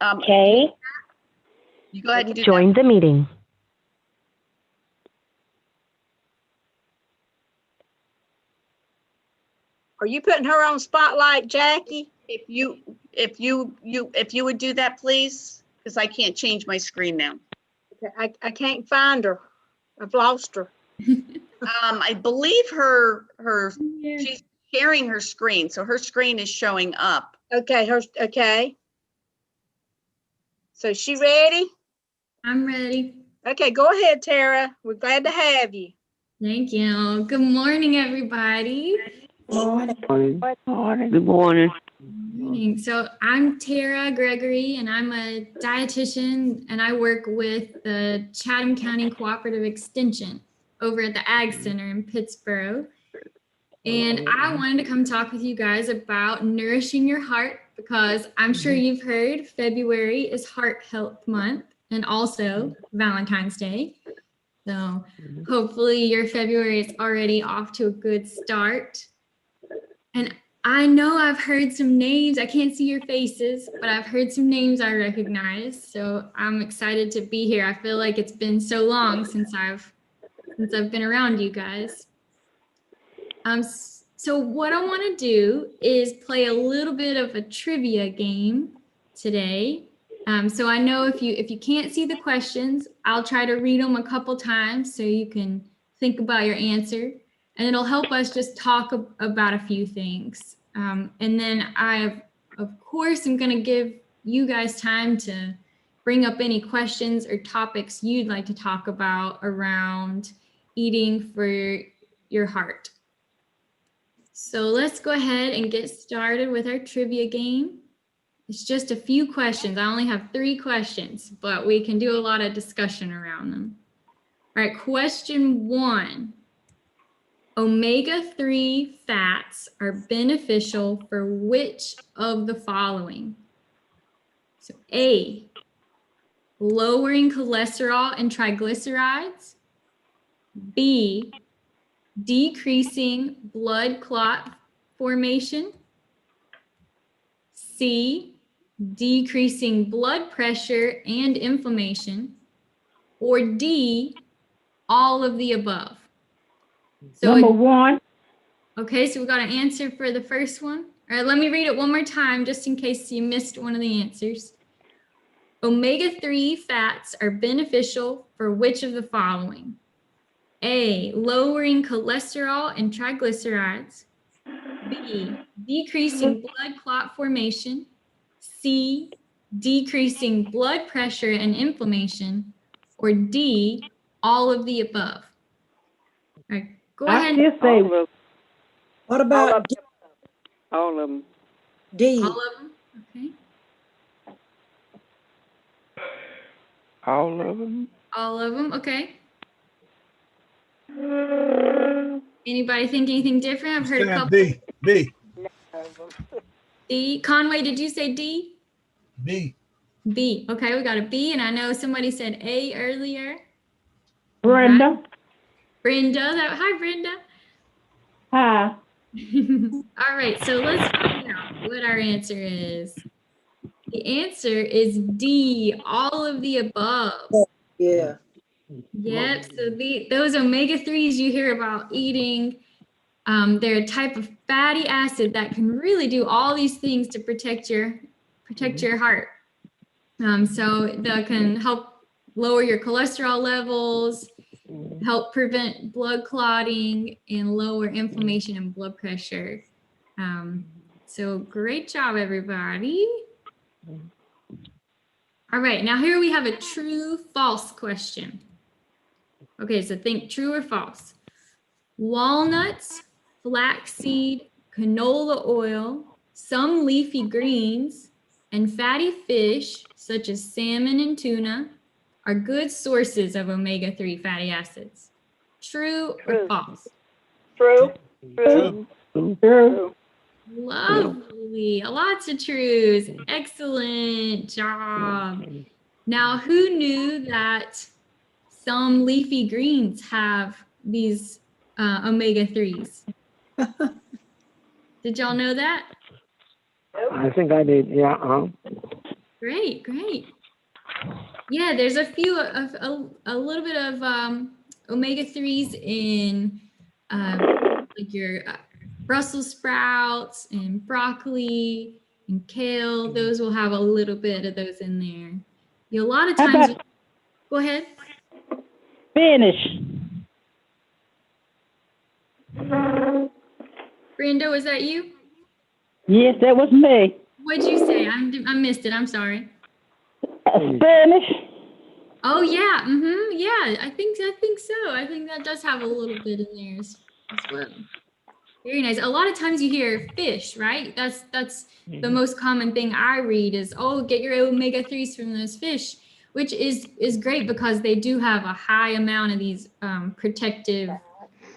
Okay. You go ahead and do Join the meeting. Are you putting her on spotlight, Jackie? If you would do that, please, because I can't change my screen now. Okay, I can't find her. I've lost her. I believe she's sharing her screen, so her screen is showing up. Okay, okay. So she ready? I'm ready. Okay, go ahead, Tara. We're glad to have you. Thank you. Good morning, everybody. Good morning. Good morning. So I'm Tara Gregory, and I'm a dietitian, and I work with the Chatham County Cooperative Extension over at the Ag Center in Pittsburgh. And I wanted to come talk with you guys about nourishing your heart, because I'm sure you've heard February is Heart Health Month and also Valentine's Day. So hopefully your February is already off to a good start. And I know I've heard some names. I can't see your faces, but I've heard some names I recognize. So I'm excited to be here. I feel like it's been so long since I've been around you guys. So what I want to do is play a little bit of a trivia game today. So I know if you can't see the questions, I'll try to read them a couple times so you can think about your answer, and it'll help us just talk about a few things. And then of course, I'm going to give you guys time to bring up any questions or topics you'd like to talk about around eating for your heart. So let's go ahead and get started with our trivia game. It's just a few questions. I only have 3 questions, but we can do a lot of discussion around them. All right, question 1. Omega-3 fats are beneficial for which of the following? So A, lowering cholesterol and triglycerides. B, decreasing blood clot formation. C, decreasing blood pressure and inflammation. Or D, all of the above. So Number 1. Okay, so we got an answer for the first one. All right, let me read it one more time just in case you missed one of the answers. Omega-3 fats are beneficial for which of the following? A, lowering cholesterol and triglycerides. B, decreasing blood clot formation. C, decreasing blood pressure and inflammation. Or D, all of the above. All right, go ahead. I still say What about all of them. D? All of them, okay. All of them. All of them, okay. Anybody think anything different? I've heard a couple. B. D. Conway, did you say D? B. B. Okay, we got a B, and I know somebody said A earlier. Brenda. Right. Brenda. Hi, Brenda. Hi. All right, so let's find out what our answer is. The answer is D, all of the above. Yeah. Yep, so those omega-3s you hear about eating, they're a type of fatty acid that can really do all these things to protect your heart. So that can help lower your cholesterol levels, help prevent blood clotting, and lower inflammation and blood pressure. So great job, everybody. All right, now here we have a true false question. Okay, so think true or false. Walnuts, flaxseed, canola oil, some leafy greens, and fatty fish, such as salmon and tuna, are good sources of omega-3 fatty acids. True or false? True. Lovely. Lots of truths. Excellent job. Now, who knew that some leafy greens have these omega-3s? Did y'all know that? I think I did. Yeah. Great, great. Yeah, there's a few of a little bit of omega-3s in like your Brussels sprouts and broccoli and kale. Those will have a little bit of those in there. A lot of times. Go ahead. Finish. Brando, was that you? Yes, that was me. What'd you say? I missed it. I'm sorry. Spanish. Oh yeah. Yeah, I think so. I think that does have a little bit in there as well. Very nice. A lot of times you hear fish, right? That's the most common thing I read is, oh, get your omega-3s from those fish, which is great because they do have a high amount of these protective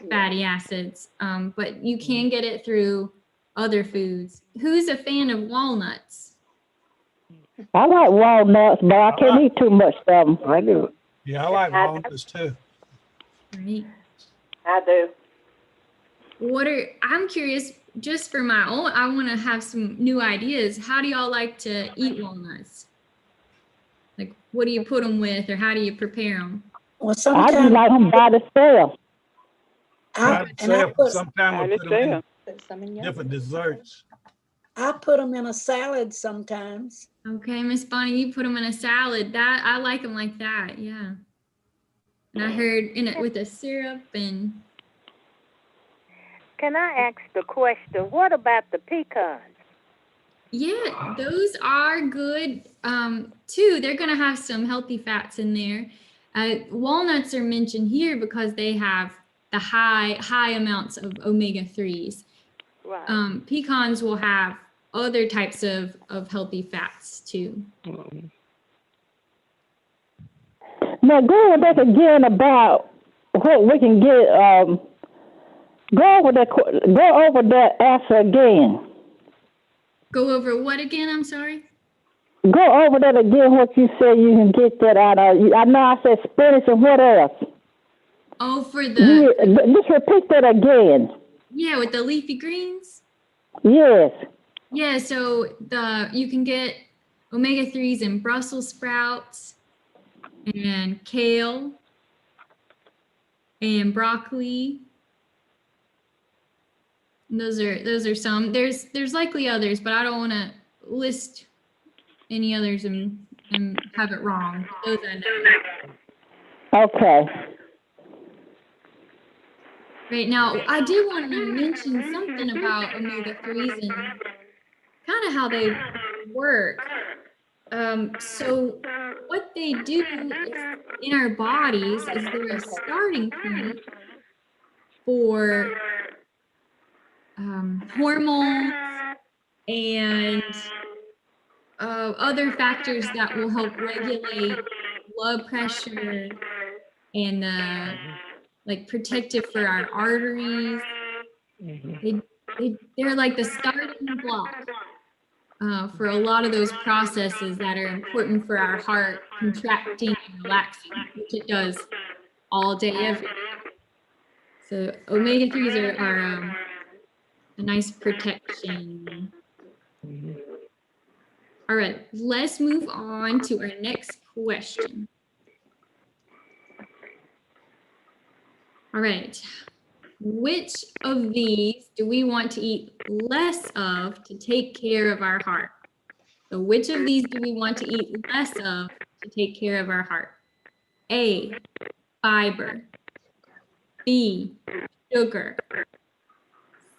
fatty acids. But you can get it through other foods. Who's a fan of walnuts? I like walnuts, but I can't eat too much of them. I do. Yeah, I like walnuts too. Right. I do. I'm curious, just for my own, I want to have some new ideas. How do y'all like to eat walnuts? Like, what do you put them with, or how do you prepare them? Well, I sometimes just like them by themselves. Sometimes we put them in different desserts. I put them in a salad sometimes. Okay, Miss Bonnie, you put them in a salad. That I like them like that, yeah. And I heard in it with a syrup and. Can I ask the question, what about the pecans? Yeah, those are good too. They're going to have some healthy fats in there. Walnuts are mentioned here because they have the high amounts of omega-3s. Right. Pecans will have other types of healthy fats too. Now, going back again about what we can get, go over that answer again. Go over what again? I'm sorry. Go over that again. What you said you can get that out of. I know I said spinach and what else? Oh, for the. Just repeat that again. Yeah, with the leafy greens. Yes. Yeah, so you can get omega-3s in Brussels sprouts and kale and broccoli. Those are some. There's likely others, but I don't want to list any others and have it wrong. Those I know. Okay. Right now, I do want to mention something about omega-3s and kind of how they work. So what they do in our bodies is they're a starting point for hormones and other factors that will help regulate blood pressure and like protective for our arteries. They're like the starting block for a lot of those processes that are important for our heart contracting and relaxing, which it does all day, every day. So omega-3s are a nice protection. All right, let's move on to our next question. All right, which of these do we want to eat less of to take care of our heart? So which of these do we want to eat less of to take care of our heart? A, fiber. B, sugar.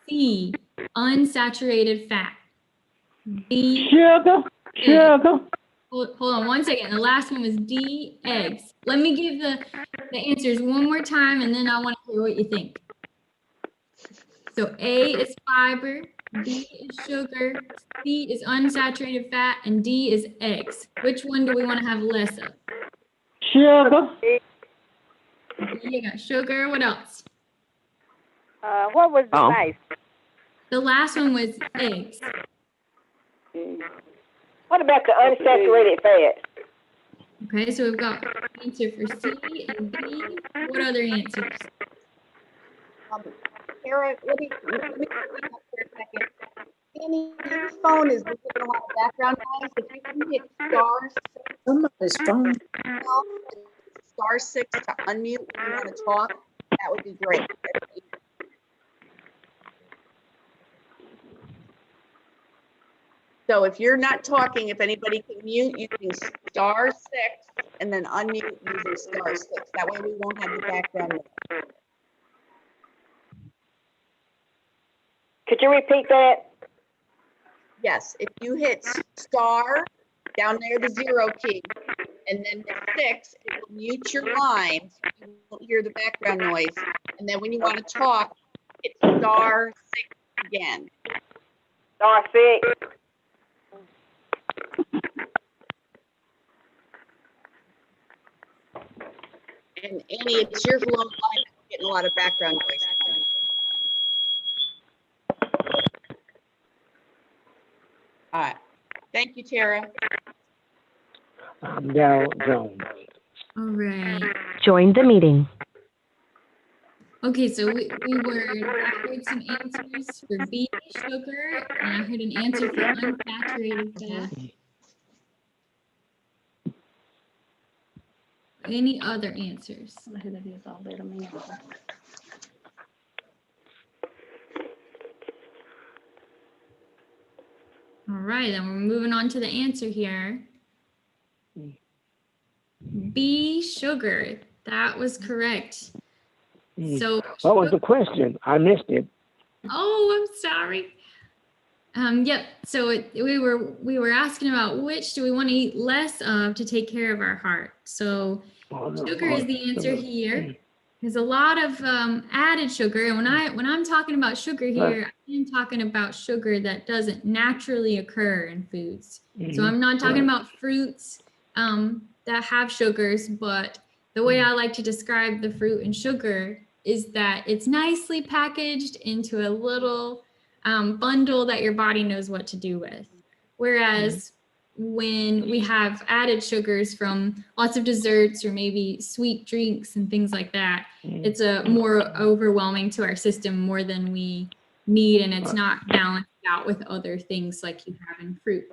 C, unsaturated fat. D, Sugar. Hold on 1 second. The last one was D, eggs. Let me give the answers one more time, and then I want to hear what you think. So A is fiber, B is sugar, C is unsaturated fat, and D is eggs. Which one do we want to have less of? Sugar. You got sugar. What else? What was the last? The last one was eggs. What about the unsaturated fat? Okay, so we've got answer for C and D. What other answers? Sarah, let me back for a second. Annie, your phone is making a lot of background noise. If you can hit Somebody's phone. *6 to unmute when you want to talk, that would be great. So if you're not talking, if anybody can mute using *6 and then unmute using *6. That way we won't have the background noise. Could you repeat that? Yes, if you hit star down there, the 0 key, and then the 6, it will mute your line so you won't hear the background noise. And then when you want to talk, hit *6 again. *6. And Annie, it's your phone line that's getting a lot of background noise. All right. Thank you, Tara. I'm Darrell Jones. All right. Join the meeting. Okay, so I heard some answers for B, sugar, and I heard an answer for unsaturated fat. Any other answers? All right, then we're moving on to the answer here. B, sugar. That was correct. So what was the question? I missed it. Oh, I'm sorry. Yep. So we were asking about which do we want to eat less of to take care of our heart. So sugar is the answer here. There's a lot of added sugar, and when I'm talking about sugar here, I'm talking about sugar that doesn't naturally occur in foods. So I'm not talking about fruits that have sugars, but the way I like to describe the fruit and sugar is that it's nicely packaged into a little bundle that your body knows what to do with. Whereas when we have added sugars from lots of desserts or maybe sweet drinks and things like that, it's a more overwhelming to our system more than we need, and it's not balanced out with other things like you have in fruit.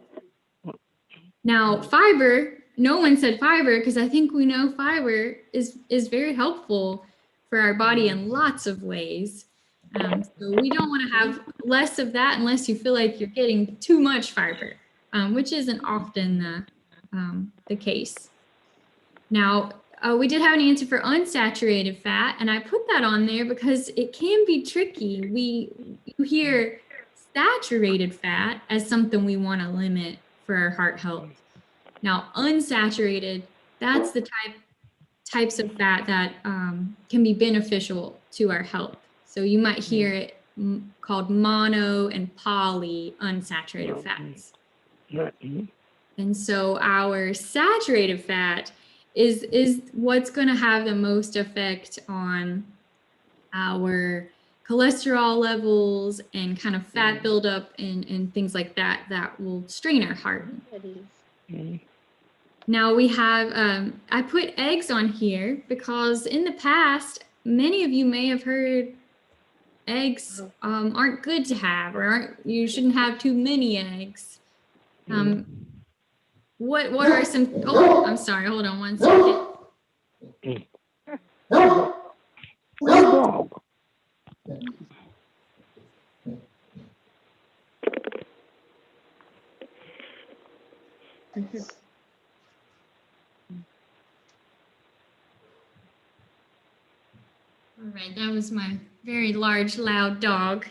Now, fiber, no one said fiber because I think we know fiber is very helpful for our body in lots of ways. So we don't want to have less of that unless you feel like you're getting too much fiber, which isn't often the case. Now, we did have an answer for unsaturated fat, and I put that on there because it can be tricky. You hear saturated fat as something we want to limit for our heart health. Now, unsaturated, that's the types of fat that can be beneficial to our health. So you might hear it called mono and poly unsaturated fats. And so our saturated fat is what's going to have the most effect on our cholesterol levels and kind of fat buildup and things like that will strain our heart. Now we have, I put eggs on here because in the past, many of you may have heard eggs aren't good to have, or you shouldn't have too many eggs. What are some, oh, I'm sorry, hold on one second. All right, that was my very large, loud dog.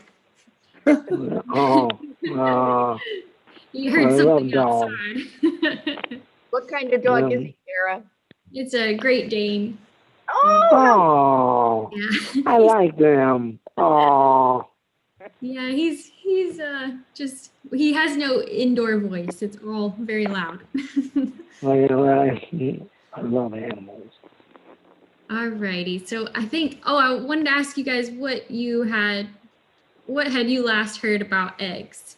You heard something outside. What kind of dog is he, Sarah? It's a Great Dane. Oh, yeah. I like them. Oh. Yeah, he's just, he has no indoor voice. It's all very loud. I love animals. All righty. So I think, I wanted to ask you guys what had you last heard about eggs?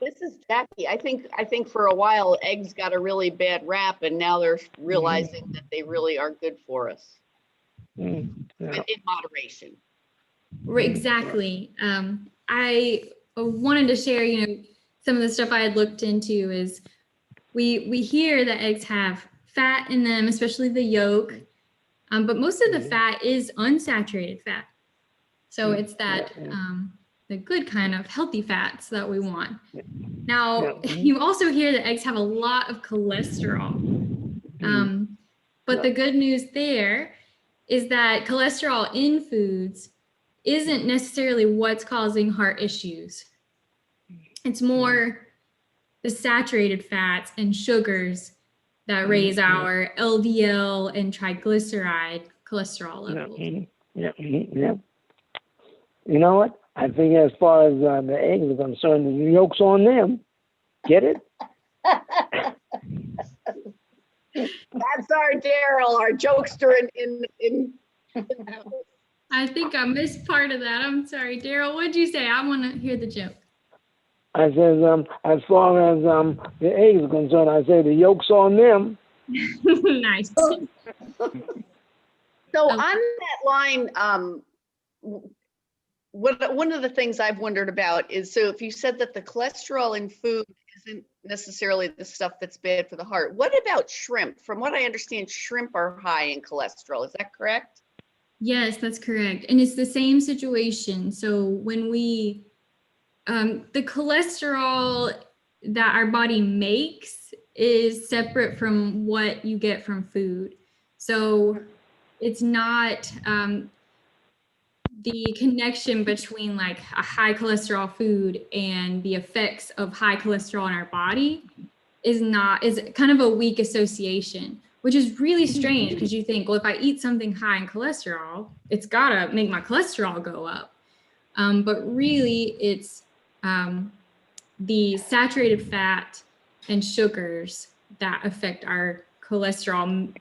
This is Jackie, I think for a while eggs got a really bad rap, and now they're realizing that they really are good for us Yeah. in moderation. Exactly. I wanted to share, some of the stuff I had looked into is we hear that eggs have fat in them, especially the yolk, but most of the fat is unsaturated fat. So it's that the good kind of healthy fats that we want. Now, you also hear that eggs have a lot of cholesterol. But the good news there is that cholesterol in foods isn't necessarily what's causing heart issues. It's more the saturated fats and sugars that raise our LDL and triglyceride cholesterol levels. Yeah. You know what? I think as far as the eggs are concerned, the yolk's on them. Get it? That's our Daryl, our jokester in I think I missed part of that. I'm sorry, Daryl. What'd you say? I want to hear the joke. I said, as far as the eggs are concerned, I say the yolk's on them. Nice. So on that line, one of the things I've wondered about is, so if you said that the cholesterol in food isn't necessarily the stuff that's bad for the heart, what about shrimp? From what I understand, shrimp are high in cholesterol. Is that correct? Yes, that's correct. And it's the same situation. So when we, the cholesterol that our body makes is separate from what you get from food. So it's not the connection between like a high cholesterol food and the effects of high cholesterol in our body is kind of a weak association, which is really strange because you think, well, if I eat something high in cholesterol, it's gotta make my cholesterol go up. But really it's the saturated fat and sugars that affect our cholesterol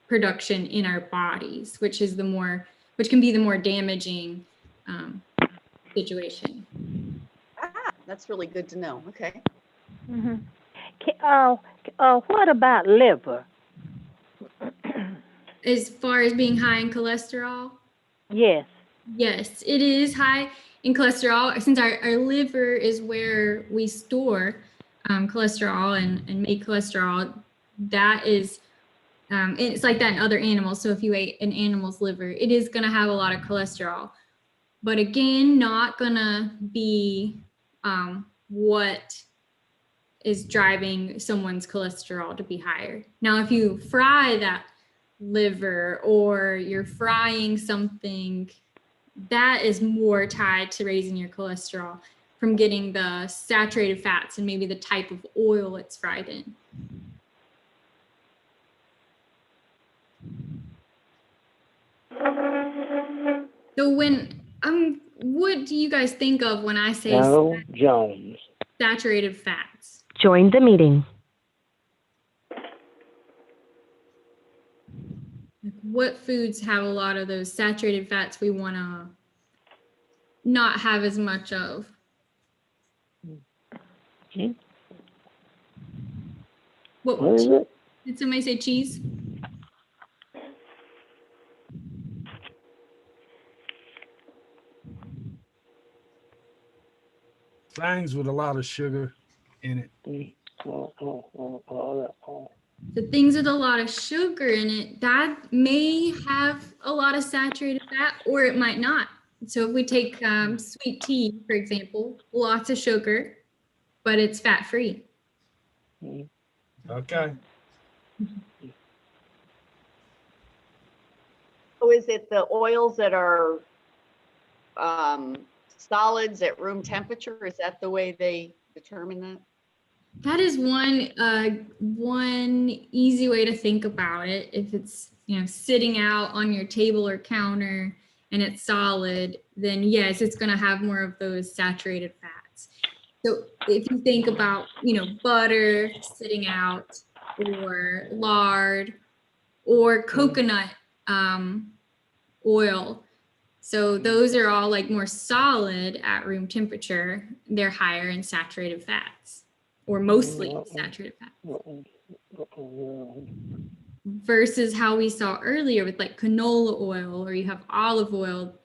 production in our bodies, which can be the more damaging situation. That's really good to know. Okay. What about liver? As far as being high in cholesterol? Yes. Yes, it is high in cholesterol. Since our liver is where we store cholesterol and make cholesterol, that is, it's like that in other animals. So if you ate an animal's liver, it is going to have a lot of cholesterol. But again, not going to be what is driving someone's cholesterol to be higher. Now, if you fry that liver or you're frying something, that is more tied to raising your cholesterol from getting the saturated fats and maybe the type of oil it's fried in. So what do you guys think of when I say Jones. Saturated fats? Join the meeting. Like what foods have a lot of those saturated fats we want to not have as much of? What is it? Did somebody say cheese? Things with a lot of sugar in it. The things with a lot of sugar in it, that may have a lot of saturated fat, or it might not. So if we take sweet tea, for example, lots of sugar, but it's fat-free. Okay. So is it the oils that are solids at room temperature? Is that the way they determine that? That is one easy way to think about it. If it's sitting out on your table or counter and it's solid, then yes, it's going to have more of those saturated fats. So if you think about butter sitting out, or lard, or coconut oil, So those are all like more solid at room temperature. They're higher in saturated fats, or mostly saturated fats. Versus how we saw earlier with like canola oil, or you have olive oil,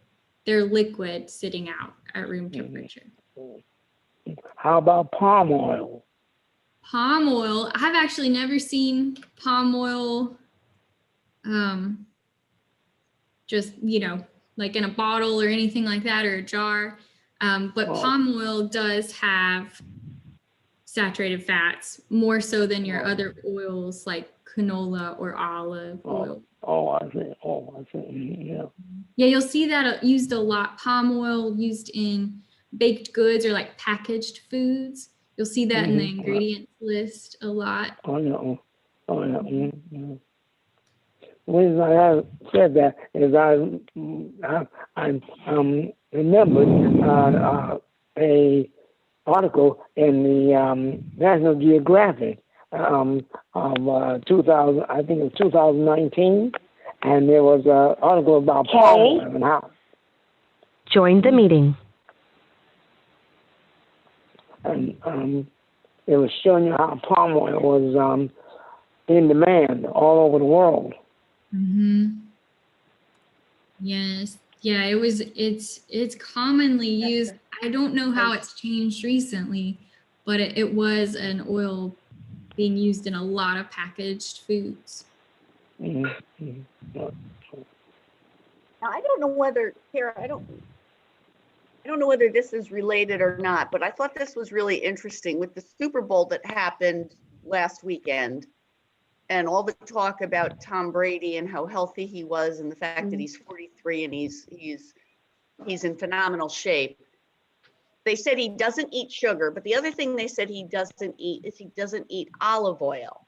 they're liquid sitting out at room temperature. How about palm oil? Palm oil, I've actually never seen palm oil just, like in a bottle or anything like that, or a jar. But palm oil does have saturated fats more so than your other oils like canola or olive oil. I see. Yeah. Yeah, you'll see that used a lot. Palm oil used in baked goods or like packaged foods. You'll see that in the ingredients list a lot. The reason I have said that is I remembered a article in the National Geographic of 2000, I think it was 2019, and there was an article about palm oil and how. Join the meeting. And it was showing you how palm oil was in demand all over the world. Yes. Yeah, it's commonly used. I don't know how it's changed recently, but it was an oil being used in a lot of packaged foods. Now, I don't know whether, Kara, I don't know whether this is related or not, but I thought this was really interesting with the Super Bowl that happened last weekend, and all the talk about Tom Brady and how healthy he was, and the fact that he's 43 and he's in phenomenal shape. They said he doesn't eat sugar, but the other thing they said he doesn't eat is he doesn't eat olive oil.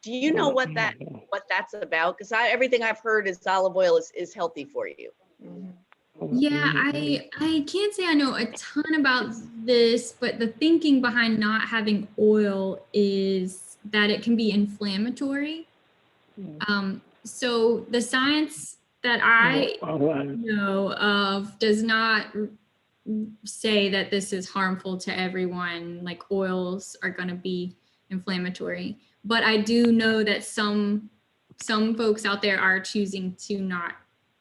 Do you know what that's about? Because everything I've heard is olive oil is healthy for you. Yeah, I can't say I know a ton about this, but the thinking behind not having oil is that it can be inflammatory. So the science that I know of does not say that this is harmful to everyone, like oils are going to be inflammatory. But I do know that some folks out there are choosing to not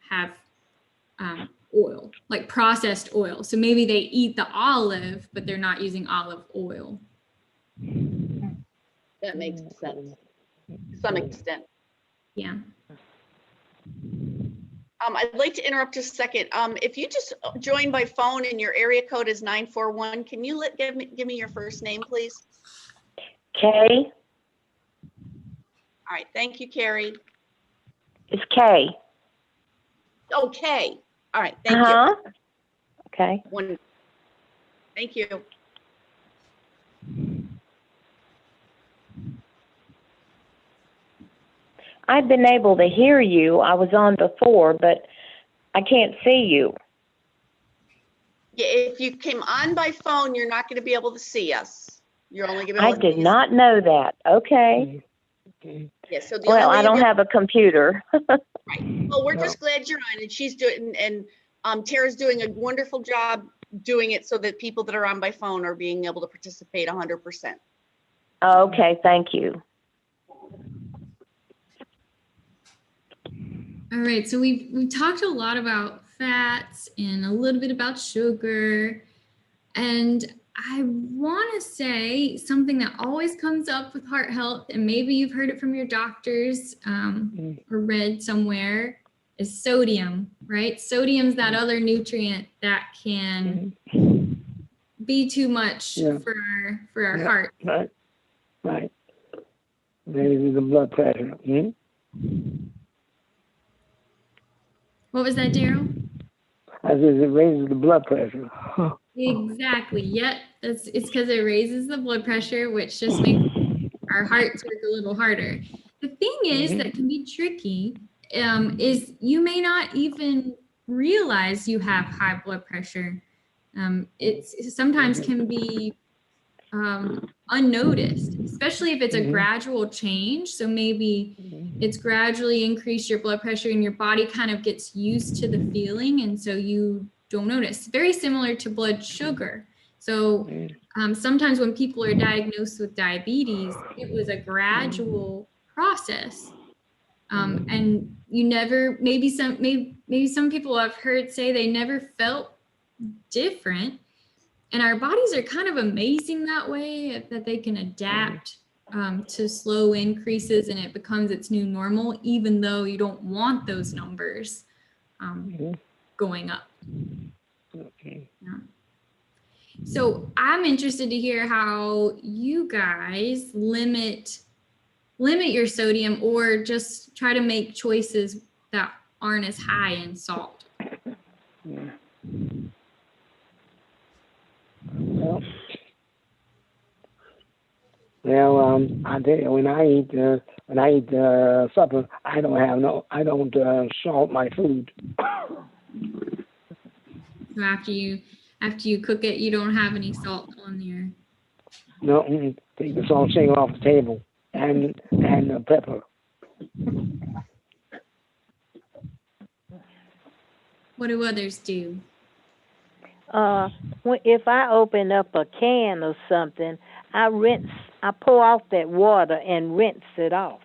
have oil, like processed oil. So maybe they eat the olive, but they're not using olive oil. That makes sense to some extent. Yeah. I'd like to interrupt just a second. If you just joined by phone and your area code is 941, can you give me your first name, please? Kay. All right, thank you, Carrie. It's Kay. Okay. All right, thank you. Okay. Thank you. I've been able to hear you. I was on before, but I can't see you. Yeah, if you came on by phone, you're not going to be able to see us. You're only going to be able I did not know that. Okay. Yeah, so I don't have a computer. Right. Well, we're just glad you're on, and she's doing, and Tara's doing a wonderful job doing it so that people that are on by phone are being able to participate 100%. Okay, thank you. All right, so we've talked a lot about fats and a little bit about sugar, and I want to say something that always comes up with heart health, and maybe you've heard it from your doctors or read somewhere, is sodium, right? Sodium's that other nutrient that can be too much for our heart. Right. Raises the blood pressure. What was that, Daryl? I said it raises the blood pressure. Exactly. Yep. It's because it raises the blood pressure, which just makes our hearts work a little harder. The thing is that can be tricky is you may not even realize you have high blood pressure. It sometimes can be unnoticed, especially if it's a gradual change. So maybe it's gradually increased your blood pressure and your body kind of gets used to the feeling. And so you don't notice. Very similar to blood sugar. So sometimes when people are diagnosed with diabetes, it was a gradual process. And you never, maybe some people I've heard say they never felt different. And our bodies are kind of amazing that way, that they can adapt to slow increases and it becomes its new normal, even though you don't want those numbers going up. Okay. Yeah. So I'm interested to hear how you guys limit your sodium or just try to make choices that aren't as high in salt. Yeah. Well, I tell you, when I eat supper, I don't salt my food. So after you cook it, you don't have any salt on there. No, take the salt shaker off the table and pepper. What do others do? If I open up a can or something, I pour off that water and rinse it off.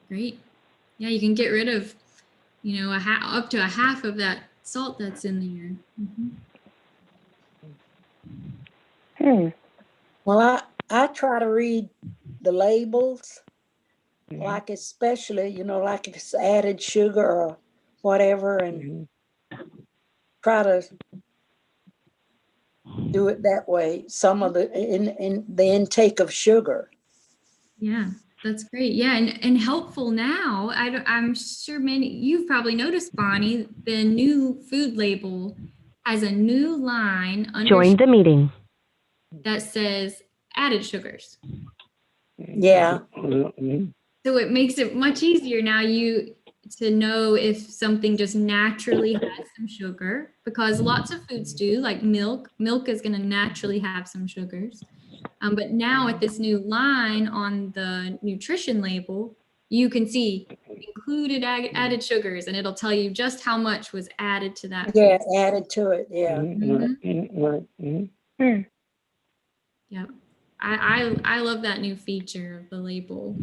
Great. Yeah, you can get rid of, up to a half of that salt that's in there. Well, I try to read the labels, like especially, like if it's added sugar or whatever, and try to do it that way. Some of the in the intake of sugar. Yeah, that's great. Yeah, and helpful now. I'm sure you've probably noticed, Bonnie, the new food label has a new line under Join the meeting that says added sugars. Yeah. So it makes it much easier now to know if something just naturally has some sugar, because lots of foods do, like milk. Milk is going to naturally have some sugars. But now with this new line on the nutrition label, you can see included added sugars, and it'll tell you just how much was added to that. Yeah, added to it. Yeah. Yeah. I love that new feature of the label.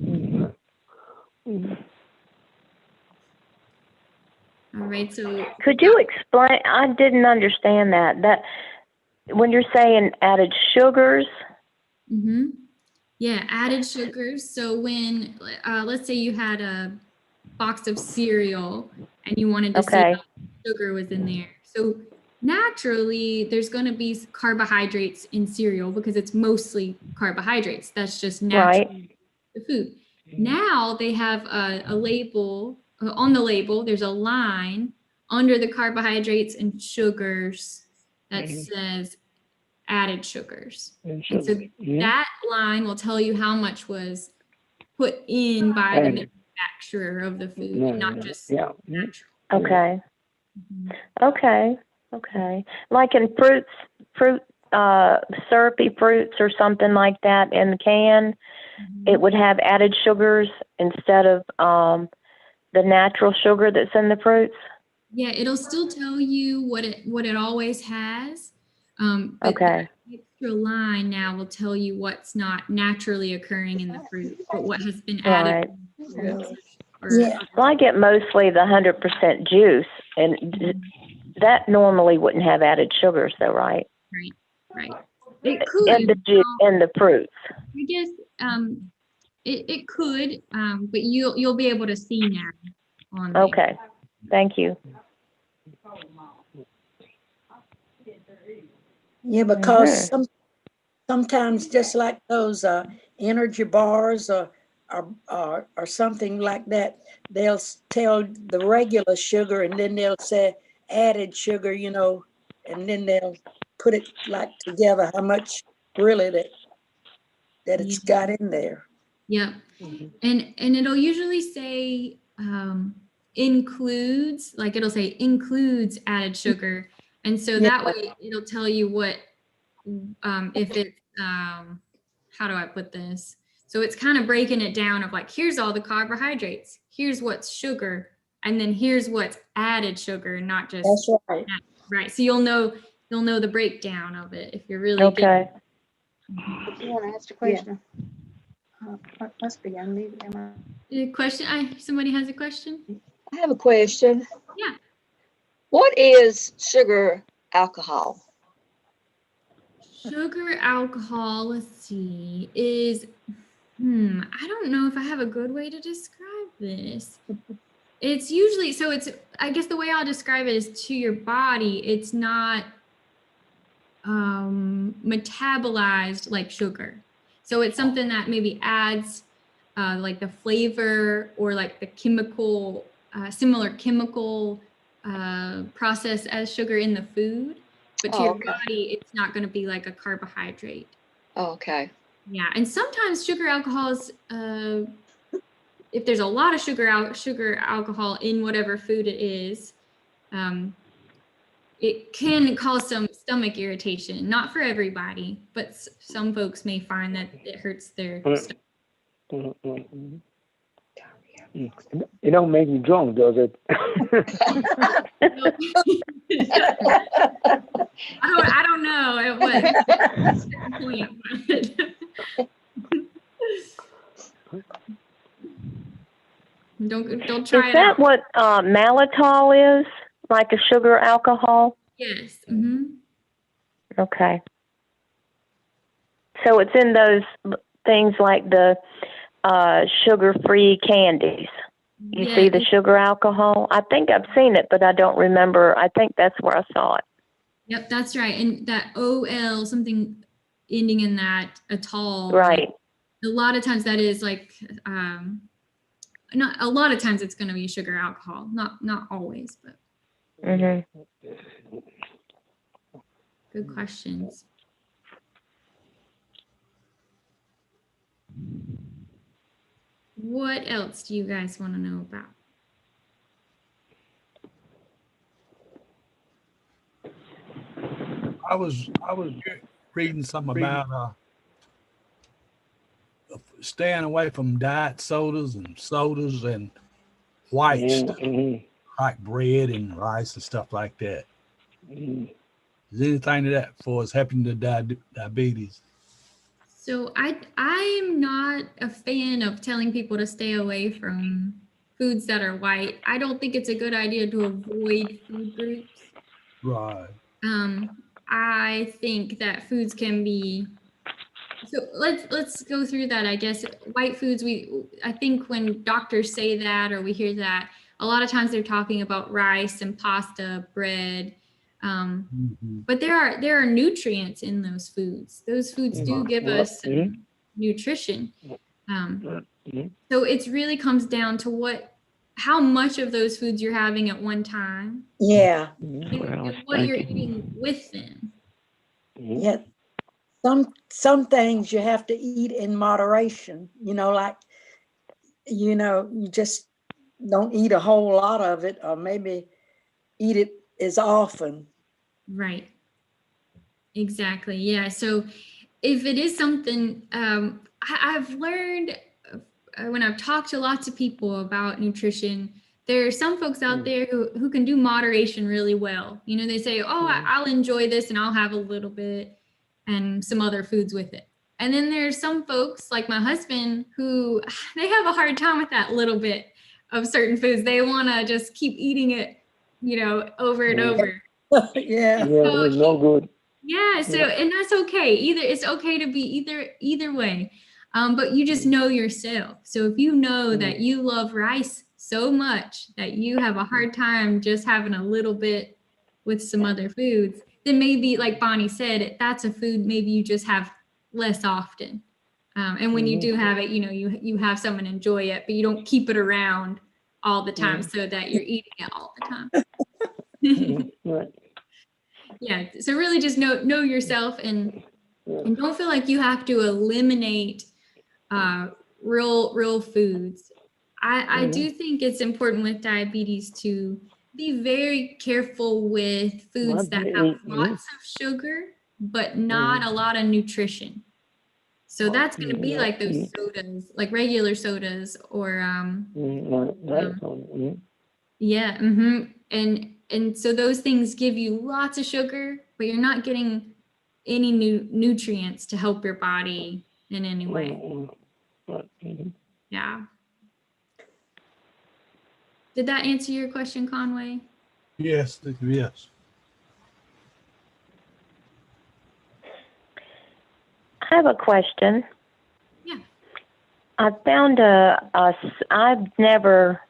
All right, so could you explain? I didn't understand that when you're saying added sugars. Yeah, added sugars. So when let's say you had a box of cereal and you wanted to see how much sugar was in there. So naturally, there's going to be carbohydrates in cereal because it's mostly carbohydrates. That's just naturally the food. Now they have a label. On the label, there's a line under the carbohydrates and sugars that says added sugars. And so that line will tell you how much was put in by the manufacturer of the food, and not just natural. Okay. Okay. Like in syrupy fruits or something like that in the can, it would have added sugars instead of the natural sugar that's in the fruits. Yeah, it'll still tell you what it always has. But the extra line now will tell you what's not naturally occurring in the fruit, but what has been added. Yeah. Well, I get mostly the 100% juice, and that normally wouldn't have added sugars, though, right? Right. It could in the juice in the fruits. I guess it could, but you'll be able to see now. On okay, thank you. Yeah, because sometimes just like those energy bars or something like that, they'll tell the regular sugar and then they'll say added sugar, and then they'll put it like together how much really that it's got in there. Yeah. And it'll usually say includes, like it'll say added sugar. And so that way it'll tell you what, if it's how do I put this? So it's kind of breaking it down of like, here's all the carbohydrates, here's what's sugar, and then here's what's added sugar, not just That's right. right. So you'll know the breakdown of it if you're really Okay. If you want to ask a question. Must be unmuted. Am I? Question. Somebody has a question? I have a question. Yeah. What is sugar alcohol? Sugar alcohol, let's see, is, I don't know if I have a good way to describe this. It's usually, so it's, I guess the way I'll describe it is to your body, it's not metabolized like sugar. So it's something that maybe adds like the flavor or like the chemical, similar chemical process as sugar in the food. But to your body, it's not going to be like a carbohydrate. Oh, okay. Yeah, and sometimes sugar alcohols, if there's a lot of sugar alcohol in whatever food it is, it can cause some stomach irritation. Not for everybody, but some folks may find that it hurts their stomach. It don't make you drunk, does it? I don't know at what point. Don't try Is it that out. what malitol is? Like a sugar alcohol? Yes. Mm-hmm. Okay. So it's in those things like the sugar-free candies. You see the sugar alcohol? I think I've seen it, but I don't remember. I think that's where I saw it. Yep, that's right. And that OL, something ending in that atoll. Right. A lot of times that is like, not a lot of times it's going to be sugar alcohol. Not always, but. Mm-hmm. Good questions. What else do you guys want to know about? I was reading something about staying away from diet sodas and white stuff, like bread and rice and stuff like that. Is anything to that for us helping the diabetes? So I'm not a fan of telling people to stay away from foods that are white. I don't think it's a good idea to avoid food groups. Right. I think that foods can be, so let's go through that. I guess white foods, I think when doctors say that or we hear that, a lot of times they're talking about rice and pasta, bread. But there are nutrients in those foods. Those foods do give us nutrition. So it really comes down to how much of those foods you're having at one time. Yeah. And what you're eating with them. Yeah. Some things you have to eat in moderation, like, you just don't eat a whole lot of it, or maybe eat it as often. Right. Exactly. Yeah. So if it is something, I've learned when I've talked to lots of people about nutrition, there are some folks out there who can do moderation really well. They say, I'll enjoy this and I'll have a little bit and some other foods with it. And then there's some folks like my husband who they have a hard time with that little bit of certain foods. They want to just keep eating it, over and over. Yeah. So it's no good. Yeah. So, and that's okay. It's okay to be either way. But you just know yourself. So if you know that you love rice so much that you have a hard time just having a little bit with some other foods, then maybe, like Bonnie said, that's a food maybe you just have less often. And when you do have it, you have someone enjoy it, but you don't keep it around all the time so that you're eating it all the time. Right. Yeah. So really just know yourself and don't feel like you have to eliminate real foods. I do think it's important with diabetes to be very careful with foods that have lots of sugar but not a lot of nutrition. So that's going to be like those sodas, like regular sodas, or yeah, and so those things give you lots of sugar, but you're not getting any new nutrients to help your body in any way. Yeah. Did that answer your question, Conway? Yes, yes. I have a question. Yeah. I found I've never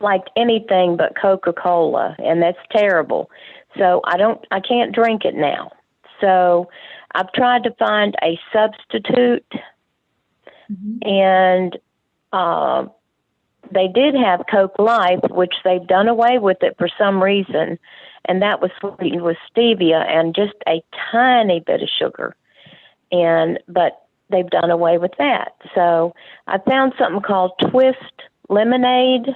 liked anything but Coca-Cola, and that's terrible. So I can't drink it now. So I've tried to find a substitute, and they did have Coke Life, which they've done away with it for some reason, and that was sweetened with stevia and just a tiny bit of sugar. But they've done away with that. So I found something called Twist Lemonade.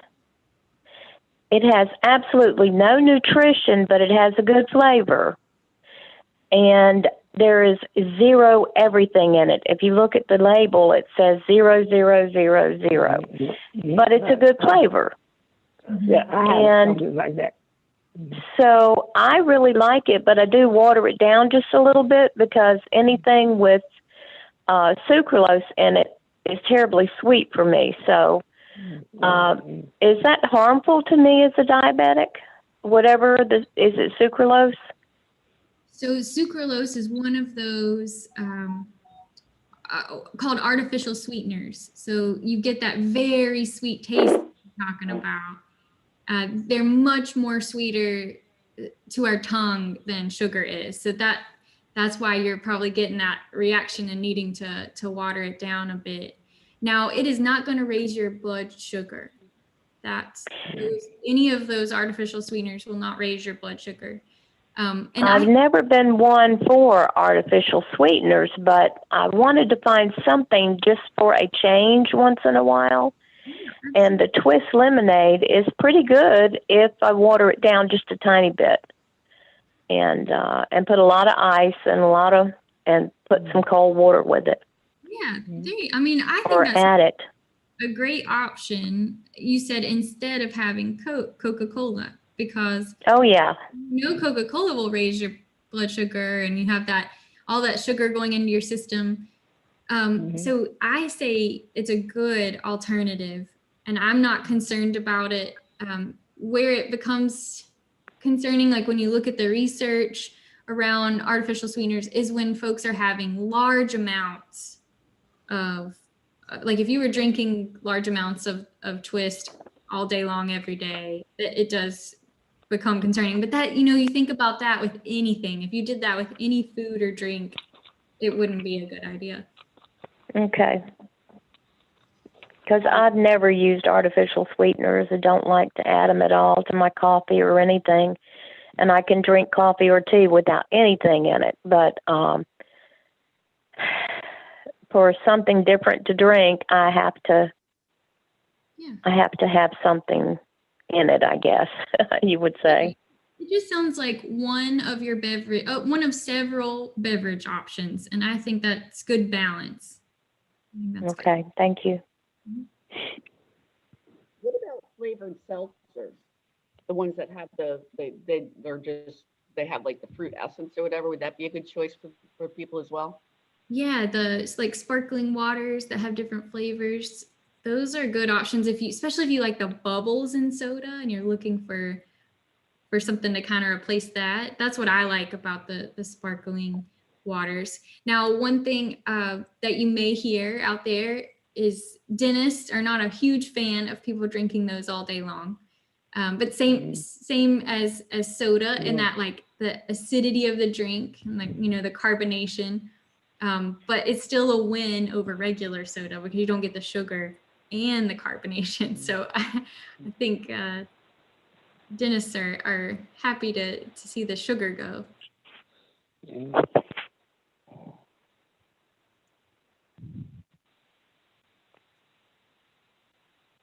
It has absolutely no nutrition, but it has a good flavor. And there is zero everything in it. If you look at the label, it says 0,000. But it's a good flavor. Yeah, I have something like that. So I really like it, but I do water it down just a little bit because anything with sucralose in it is terribly sweet for me. So is that harmful to me as a diabetic? Is it sucralose? So sucralose is one of those called artificial sweeteners. So you get that very sweet taste I'm talking about. They're much more sweeter to our tongue than sugar is. So that's why you're probably getting that reaction and needing to water it down a bit. Now, it is not going to raise your blood sugar. Any of those artificial sweeteners will not raise your blood sugar. And I've never been one for artificial sweeteners, but I wanted to find something just for a change once in a while. And the Twist Lemonade is pretty good if I water it down just a tiny bit, and put a lot of ice and put some cold water with it. Yeah, I think or that's add it. a great option. You said instead of having Coca-Cola, because Coca-Cola will raise your blood sugar, and you have all that sugar going into your system. So I say it's a good alternative, and I'm not concerned about it. Where it becomes concerning, like when you look at the research around artificial sweeteners, is when folks are having large amounts of, like if you were drinking large amounts of Twist all day long every day, it does become concerning. But that, you think about that with anything. If you did that with any food or drink, it wouldn't be a good idea. Okay. Because I've never used artificial sweeteners. I don't like to add them at all to my coffee or anything. And I can drink coffee or tea without anything in it. But for something different to drink, I have to have something in it, I guess you would say. It just sounds like one of several beverage options, and I think that's good balance. Okay, good. Thank you. What about flavored seltzers? The ones that have they have like the fruit essence or whatever. Would that be a good choice for people as well? Yeah, it's like sparkling waters that have different flavors. Those are good options especially if you like the bubbles in soda and you're looking for something to kind of replace that. That's what I like about the sparkling waters. Now, one thing that you may hear out there is dentists are not a huge fan of people drinking those all day long. But same as soda, in that like the acidity of the drink and like the carbonation. But it's still a win over regular soda because you don't get the sugar and the carbonation. So I think dentists are happy to see the sugar go.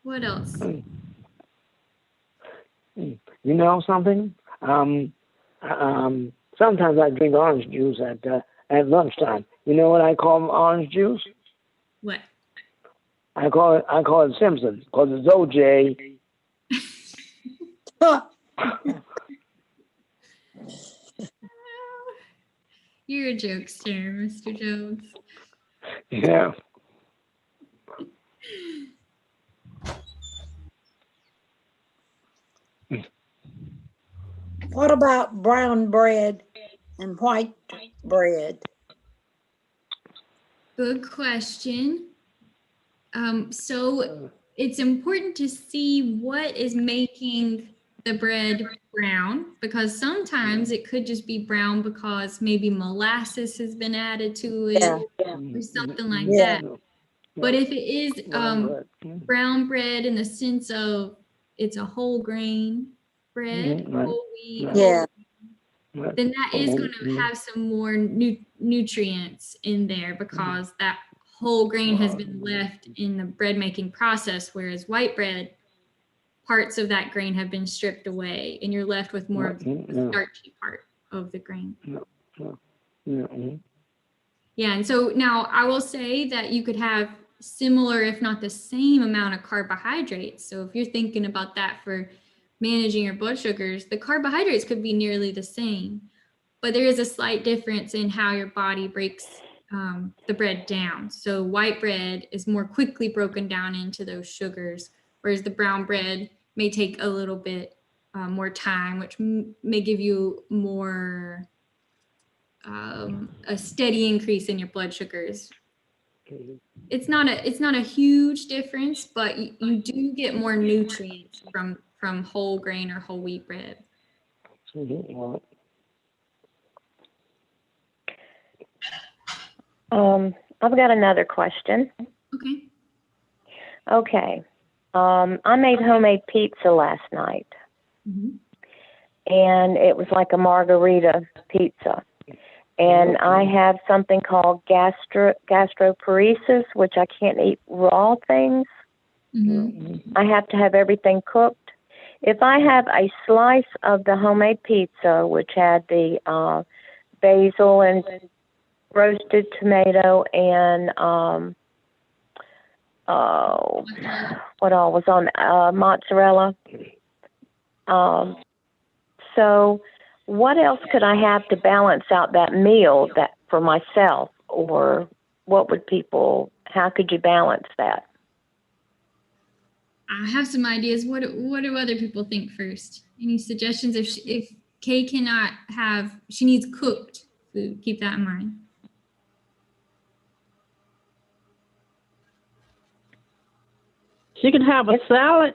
What else? You know something? sometimes I drink orange juice at lunchtime. You know what I call orange juice? What? I call it Simpson because it's OJ. You're a jokester, Mr. Jones. Yeah. What about brown bread and white bread? Good question. So it's important to see what is making the bread brown, because sometimes it could just be brown because maybe molasses has been added to it or something like that. But if it is brown bread in the sense of it's a whole grain bread, whole wheat, then that is going to have some more nutrients in there because that whole grain has been left in the bread making process, whereas white bread, parts of that grain have been stripped away and you're left with more of the starchy part of the grain. Yeah, and so now I will say that you could have similar, if not the same amount of carbohydrates. So if you're thinking about that for managing your blood sugars, the carbohydrates could be nearly the same, but there is a slight difference in how your body breaks the bread down. So white bread is more quickly broken down into those sugars, whereas the brown bread may take a little bit more time, which may give you more a steady increase in your blood sugars. It's not a huge difference, but you do get more nutrients from whole grain or whole wheat bread. I've got another question. Okay. Okay. I made homemade pizza last night, and it was like a margarita pizza. And I have something called gastroparesis, which I can't eat raw things. I have to have everything cooked. If I have a slice of the homemade pizza, which had the basil and roasted tomato and what all was on mozzarella. So what else could I have to balance out that meal that for myself, or how could you balance that? I have some ideas. What do other people think first? Any suggestions? If Kay cannot have, she needs cooked food. Keep that in mind. She can have a salad.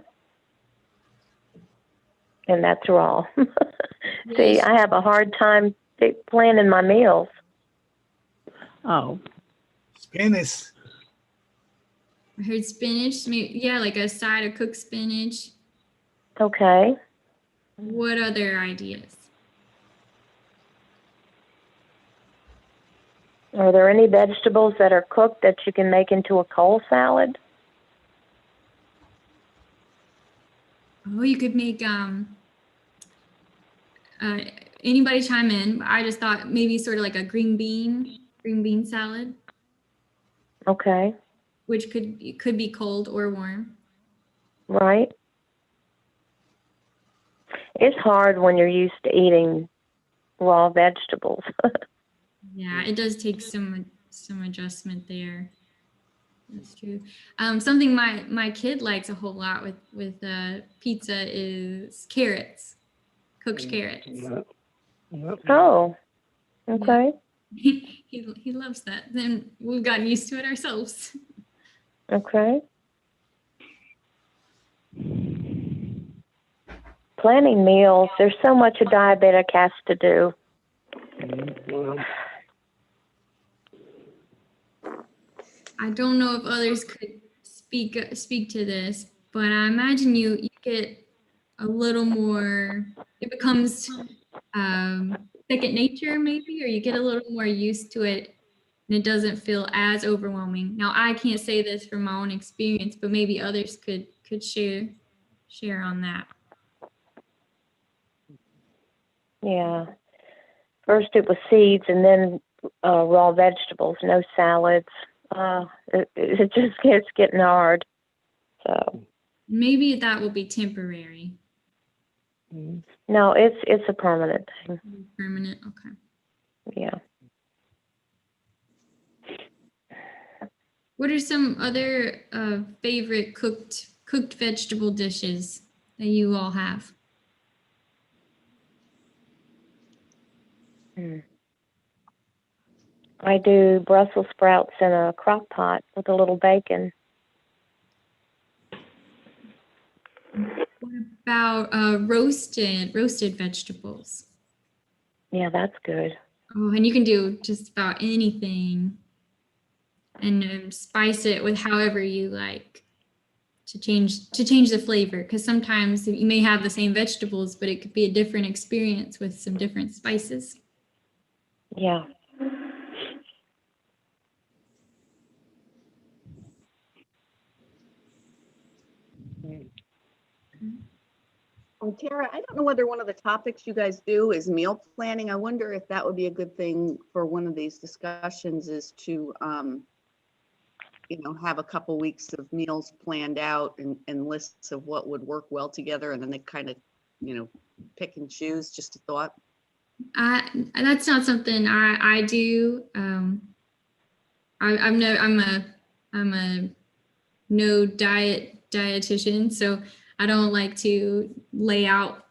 And that's raw. See, I have a hard time planning my meals. Oh. Spinach. I heard spinach. Yeah, like a side of cooked spinach. Okay. What other ideas? Are there any vegetables that are cooked that you can make into a cold salad? Oh, you could make anybody chime in. I just thought maybe sort of like a green bean salad. Okay. Which could be cold or warm. Right. It's hard when you're used to eating raw vegetables. Yeah, it does take some adjustment there. That's true. Something my kid likes a whole lot with pizza is carrots, cooked carrots. Oh, okay. Yeah. He loves that. Then we've gotten used to it ourselves. Okay. Planning meals. There's so much a diabetic has to do. I don't know if others could speak to this, but I imagine you get a little more. It becomes second nature, maybe, or you get a little more used to it, and it doesn't feel as overwhelming. Now, I can't say this from my own experience, but maybe others could share on that. Yeah. First it was seeds and then raw vegetables, no salads. It just gets getting hard. So Maybe that will be temporary. no, it's a permanent thing. Permanent, okay. Yeah. What are some other favorite cooked vegetable dishes that you all have? I do Brussels sprouts in a crock pot with a little bacon. What about roasted vegetables? Yeah, that's good. Oh, and you can do just about anything and spice it with however you like to change the flavor, because sometimes you may have the same vegetables, but it could be a different experience with some different spices. Yeah. Tara, I don't know whether one of the topics you guys do is meal planning. I wonder if that would be a good thing for one of these discussions, is to, have a couple weeks of meals planned out and lists of what would work well together, and then they kind of, pick and choose. Just a thought. That's not something I do. I'm a no dietitian, so I don't like to lay out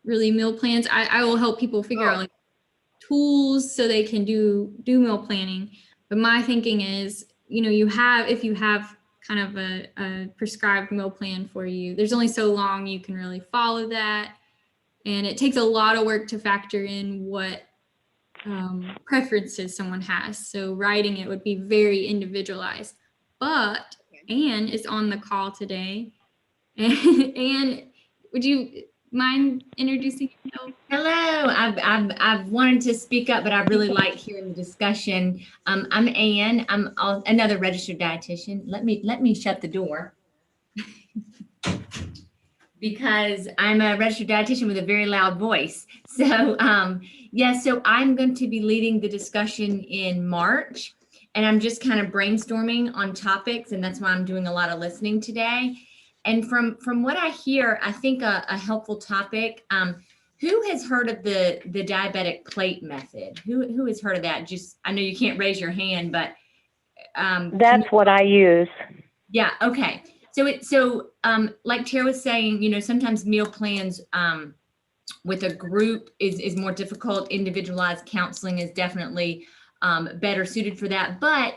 really meal plans. I will help people figure out like tools so they can do meal planning. But my thinking is, if you have kind of a prescribed meal plan for you, there's only so long you can really follow that. And it takes a lot of work to factor in what preferences someone has. So writing it would be very individualized. But Anne is on the call today. And Anne, would you mind introducing yourself? Hello, I've wanted to speak up, but I really like hearing the discussion. I'm Anne. I'm another registered dietitian. Let me shut the door because I'm a registered dietitian with a very loud voice. So so I'm going to be leading the discussion in March, and I'm just kind of brainstorming on topics, and that's why I'm doing a lot of listening today. And from what I hear, I think a helpful topic. Who has heard of the diabetic plate method? Who has heard of that? Just, I know you can't raise your hand, but that's what I use. Yeah. Okay. So like Tara was saying, sometimes meal plans with a group is more difficult. Individualized counseling is definitely better suited for that. But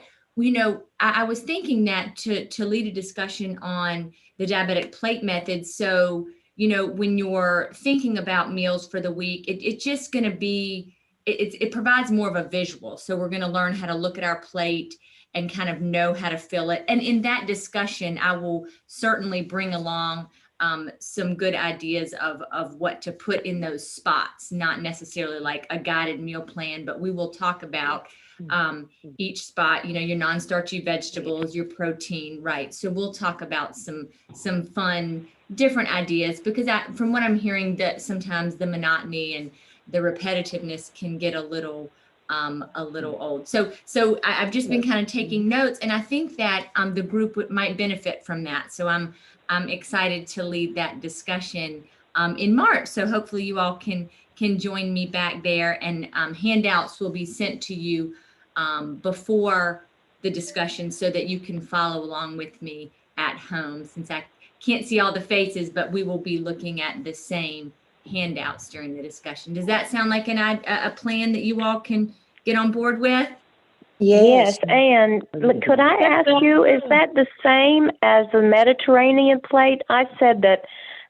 I was thinking that to lead a discussion on the diabetic plate method. So when you're thinking about meals for the week, it's just going to be, it provides more of a visual. So we're going to learn how to look at our plate and kind of know how to fill it. And in that discussion, I will certainly bring along some good ideas of what to put in those spots, not necessarily like a guided meal plan, but we will talk about each spot, your non-starchy vegetables, your protein, right? So we'll talk about some fun, different ideas, because from what I'm hearing, that sometimes the monotony and the repetitiveness can get a little old. So I've just been kind of taking notes, and I think that the group might benefit from that. So I'm excited to lead that discussion in March. So hopefully you all can join me back there, and handouts will be sent to you before the discussion so that you can follow along with me at home, since I can't see all the faces, but we will be looking at the same handouts during the discussion. Does that sound like a plan that you all can get on board with? Yes. And could I ask you, is that the same as the Mediterranean plate? I said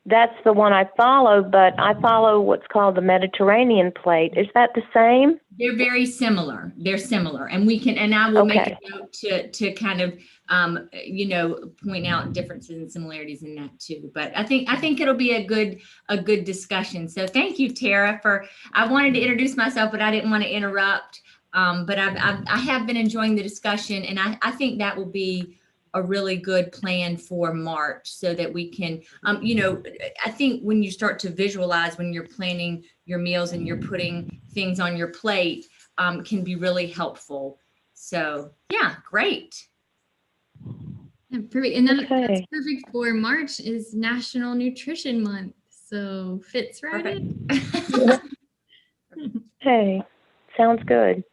that's the one I follow, but I follow what's called the Mediterranean plate. Is that the same? They're very similar. They're similar, and I will make a note to kind of point out differences and similarities in that too. But I think it'll be a good discussion. So thank you, Tara. I wanted to introduce myself, but I didn't want to interrupt. But I have been enjoying the discussion, and I think that will be a really good plan for March so that we can, you know, I think when you start to visualize when you're planning your meals and you're putting things on your plate, can be really helpful. So yeah, great. Yeah, perfect. And that's Okay. perfect for March is National Nutrition Month. So fits right in. Hey, sounds good.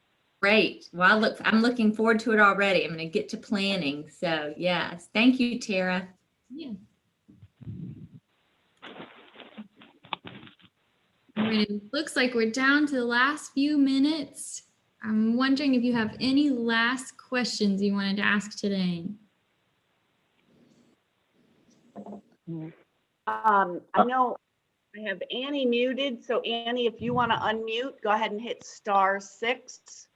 Great. Well, I'm looking forward to it already. I'm going to get to planning. So yes, thank you, Tara. Yeah. All right, it looks like we're down to the last few minutes. I'm wondering if you have any last questions you wanted to ask today. I know I have Annie muted. So Annie, if you want to unmute, go ahead and hit *6.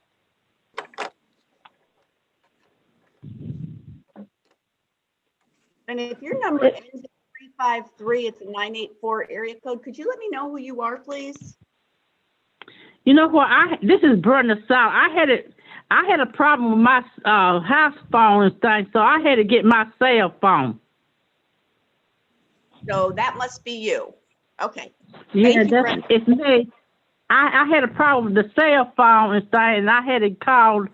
And if your number ends in 353, it's a 984 area code. Could you let me know who you are, please? You know what? This is Brenda South. I had a problem with my house phone and thing, so I had to get my cell phone. So that must be you. Okay. Yeah, Thank you, Brenda. it's me. I had a problem with the cell phone and thing, and I had to call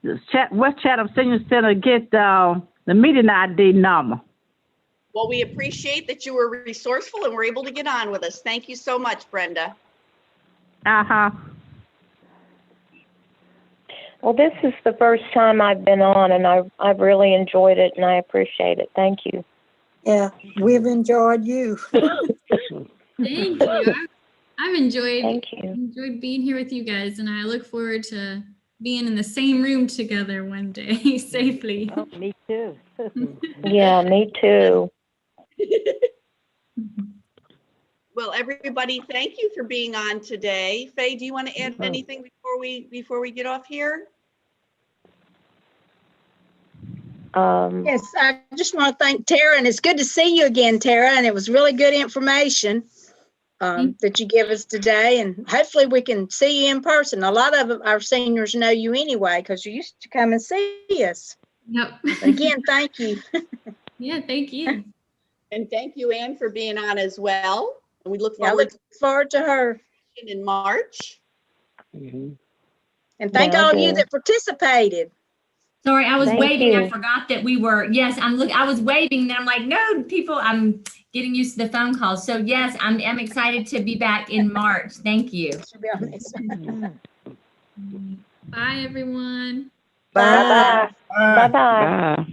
the West Chatham Senior Center to get the meeting ID number. Well, we appreciate that you were resourceful and were able to get on with us. Thank you so much, Brenda. Uh-huh. Well, this is the first time I've been on, and I've really enjoyed it, and I appreciate it. Thank you. Yeah, we've enjoyed you. Thank you. I've enjoyed being here with you guys, and I look forward to being in the same room together one day safely. Oh, me too. Yeah, me too. Well, everybody, thank you for being on today. Faye, do you want to add anything before we get off here? Yes, I just want to thank Tara, and it's good to see you again, Tara, and it was really good information that you give us today, and hopefully we can see you in person. A lot of our seniors know you anyway because you used to come and see us. Yep. But again, thank you. Yeah, thank you. And thank you, Ann, for being on as well. And we look I forward look forward to her. In March. And thank all of you that participated. Sorry, I was Thank waving. you. I forgot that we were, yes, I was waving, then I'm like, no, people, I'm getting used to the phone calls. So yes, I'm excited to be back in March. Thank you. Bye, everyone. Bye-bye. Bye. Bye-bye.